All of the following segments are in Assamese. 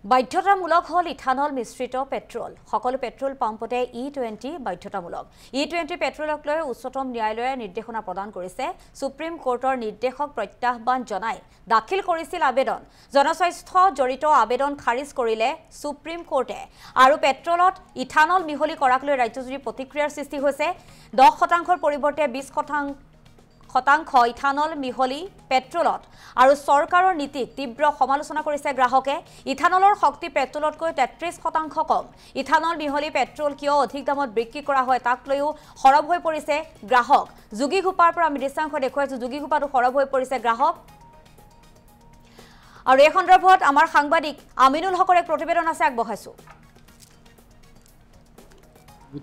বাধ্যতামূলক হল ইথানল মিশ্ৰিত পেট্ৰল সকল পেট্ৰল পাম্পতে E20 বাধ্যতামূলক E20 পেট্ৰলক লৈ উচ্চতম ন্যায়ালয়ে নিৰ্দেশনা প্ৰদান কৰিছে সুপ্ৰিম কোৰ্টৰ নিৰ্দেশক প্ৰত্যাহ্বান জনাই দাখিল কৰিছিল আবেদন জনস্বাস্থ্য জড়িত আবেদন খাৰিজ কৰিলে সুপ্ৰিম কোৰ্টে আৰু পেট্ৰলত ইথানল মিহলি কৰাক লৈ ৰাজ্যজুৰি প্ৰতিক্ৰিয়াৰ সৃষ্টি হৈছে 10% পৰিৱৰ্তে 20% ইথানল মিহলি পেট্ৰলত আৰু চৰকাৰৰ নীতিক তীব্ৰ সমালোচনা কৰিছে গ্ৰাহকে ইথানলৰ শক্তি পেট্ৰলতকৈ 33% কম ইথানল মিহলি পেট্ৰল কিয় অধিক দামত বিক্ৰী কৰা হয় তাক লৈও খৰব হৈ পৰিছে গ্ৰাহক যোগী ঘোপাৰ পৰা আমি দৃশ্যাংশ দেখুৱাইছো যোগী ঘোপাটো খৰব হৈ পৰিছে গ্ৰাহক আৰু এই সন্দৰ্ভত আমাৰ সাংবাদিক আমিনুল হকৰ এক প্ৰতিবেদন আছে আগবঢ়াইছো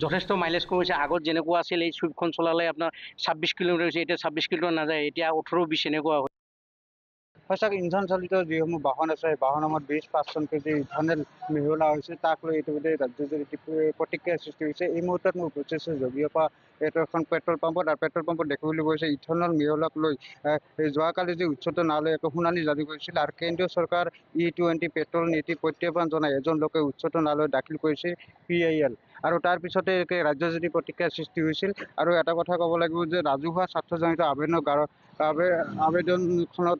যথেষ্ট মাইলেজ কমিছে আগত যেনেকুৱা আছিল এই সুইফটখন চলালে আপোনাৰ 26 কিলোমিটাৰ হৈছে এতিয়া 26 কিলোমিটাৰ নাযায় এতিয়া 18-20 এনেকুৱা হয় সঁচাকৈ ইন্ধন চালিত যিসমূহ বাহন আছে বাহনত 20% যে ইথানল মিহলা হৈছে তাক লৈ ইতিমধ্যে ৰাজ্যজুৰি প্ৰতিক্ৰিয়া সৃষ্টি হৈছে এই মুহূৰ্তত মই উপস্থিত আছোঁ জগিয়াৰ পৰা এইটো এখন পেট্ৰল পাম্পত আৰু পেট্ৰল পাম্পত দেখিবলৈ গৈছে ইথানল মিহলাক লৈ যোৱাকালি যে উচ্চতম ন্যায়ালয়ে এক শুনানি জাৰি কৰিছিল আৰু কেন্দ্ৰীয় চৰকাৰ E20 পেট্ৰল নীতি প্ৰত্যাহ্বান জনাই এজন লোকে উচ্চতম ন্যায়ালয়ত দাখিল কৰিছে PIL আৰু তাৰ পিছতে ৰাজ্যজুৰি প্ৰতিক্ৰিয়া সৃষ্টি হৈছিল আৰু এটা কথা ক'ব লাগিব যে ৰাজহুৱা স্বাৰ্থজনিত আবেদনখনত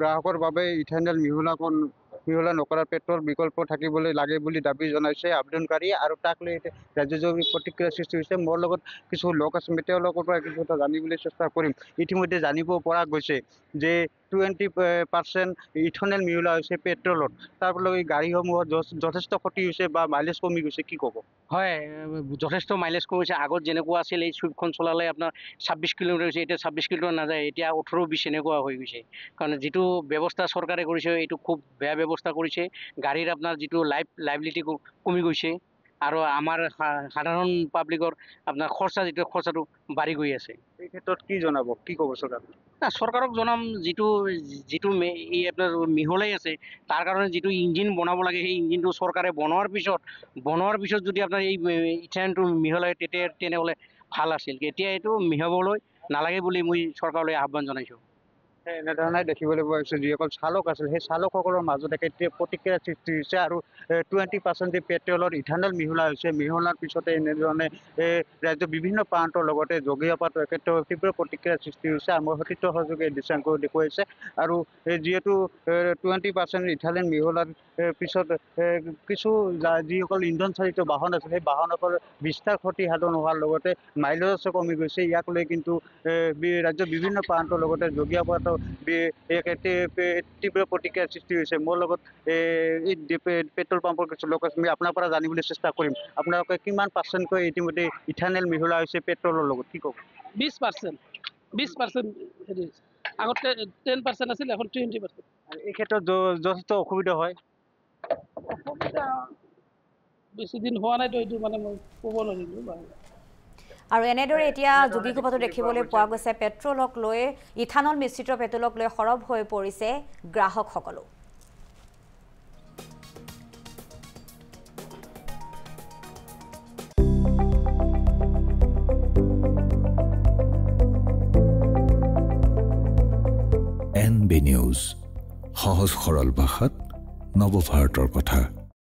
গ্ৰাহকৰ বাবে ইথানল মিহলা নকৰা পেট্ৰল বিকল্প থাকিবলৈ লাগে বুলি দাবী জনাইছে আবেদনকাৰী আৰু তাক লৈ ৰাজ্যজুৰি প্ৰতিক্ৰিয়া সৃষ্টি হৈছে মোৰ লগত কিছু লোক আছে তেওঁলোকৰ পৰা কিছু কথা জানিবলৈ চেষ্টা কৰিম ইতিমধ্যে জানিব পৰা গৈছে যে 20% ইথানল মিহলা হৈছে পেট্ৰলত তাৰ ফলত গাড়ীসমূহত যথেষ্ট ক্ষতি হৈছে বা মাইলেজ কমি গৈছে কি ক'ব হয় যথেষ্ট মাইলেজ কমিছে আগত যেনেকুৱা আছিল এই সুইফটখন চলালে আপোনাৰ 26 কিলোমিটাৰ হৈছে এতিয়া 26 কিলোমিটাৰ নাযায় এতিয়া 18-20 এনেকুৱা হৈ গৈছে কাৰণ যিটো ব্যৱস্থা চৰকাৰে কৰিছে এইটো খুব বেয়া ব্যৱস্থা কৰিছে গাড়ীৰ আপোনাৰ যিটো লাইবিলিটি কমি গৈছে আৰু আমাৰ সাধাৰণ পাব্লিকৰ আপোনাৰ খৰচাটো বাঢ়ি গৈ আছে এই ক্ষেত্ৰত কি জনাব কি ক'ব চৰকাৰক জনাম যিটো এই আপোনাৰ মিহলাই আছে তাৰ কাৰণে যিটো ইঞ্জিন বনাব লাগে সেই ইঞ্জিনটো চৰকাৰে বনোৱাৰ পিছত যদি আপোনাৰ এই ইথানলটো মিহলাই তেনেহ'লে ভাল আছিল এতিয়া এইটো মিহলাবলৈ নালাগে বুলি মই চৰকাৰলৈ আহ্বান জনাইছোঁ এনেধৰণে দেখিবলৈ পোৱা গৈছে যিসকল চালক আছিল সেই চালকসকলৰ মাজত এতিয়া প্ৰতিক্ৰিয়া সৃষ্টি হৈছে আৰু 20% পেট্ৰলত ইথানল মিহলা হৈছে মিহলাৰ পিছতে এনেধৰণে ৰাজ্যৰ বিভিন্ন প্ৰান্তৰ লগতে জগিয়াপাতো তীব্ৰ প্ৰতিক্ৰিয়াৰ সৃষ্টি হৈছে আমাৰ সতীৰ্থ সহযোগে দৃশ্যাংশ দেখুৱাইছে আৰু যিহেতু 20% ইথানল মিহলাৰ পিছত কিছু যিসকল ইন্ধন চালিত বাহন আছে সেই বাহনসকল বিস্তাৰ ক্ষতি সাধন হোৱাৰ লগতে মাইলেজ কমি গৈছে ইয়াক লৈ কিন্তু ৰাজ্যৰ বিভিন্ন প্ৰান্তৰ লগতে জগিয়াপাতো তীব্ৰ প্ৰতিক্ৰিয়াৰ সৃষ্টি হৈছে মোৰ লগত এই পেট্ৰল পাম্পৰ কিছু লোক আছে আমি আপোনাৰ পৰা জানিবলৈ চেষ্টা কৰিম আপোনালোকে কিমান পাৰ্চেণ্টকৈ ইতিমধ্যে ইথানল মিহলা হৈছে পেট্ৰলৰ লগত কি ক'ব 20% আগতে 10% আছিল এখন 20% এই ক্ষেত্ৰত যথেষ্ট অসুবিধা হয় বেছি দিন হোৱা নাইতো এইটো মানে মই ক'ব নোৱাৰিলোঁ আৰু এনেদৰে এতিয়া যোগী ঘোপাটো দেখিবলৈ পোৱা গৈছে পেট্ৰলক লৈ ইথানল মিশ্ৰিত পেট্ৰলক লৈ খৰব হৈ পৰিছে গ্ৰাহকসকলো NB নিউজ সহজ সৰল ভাষাত নৱভাৰতৰ কথা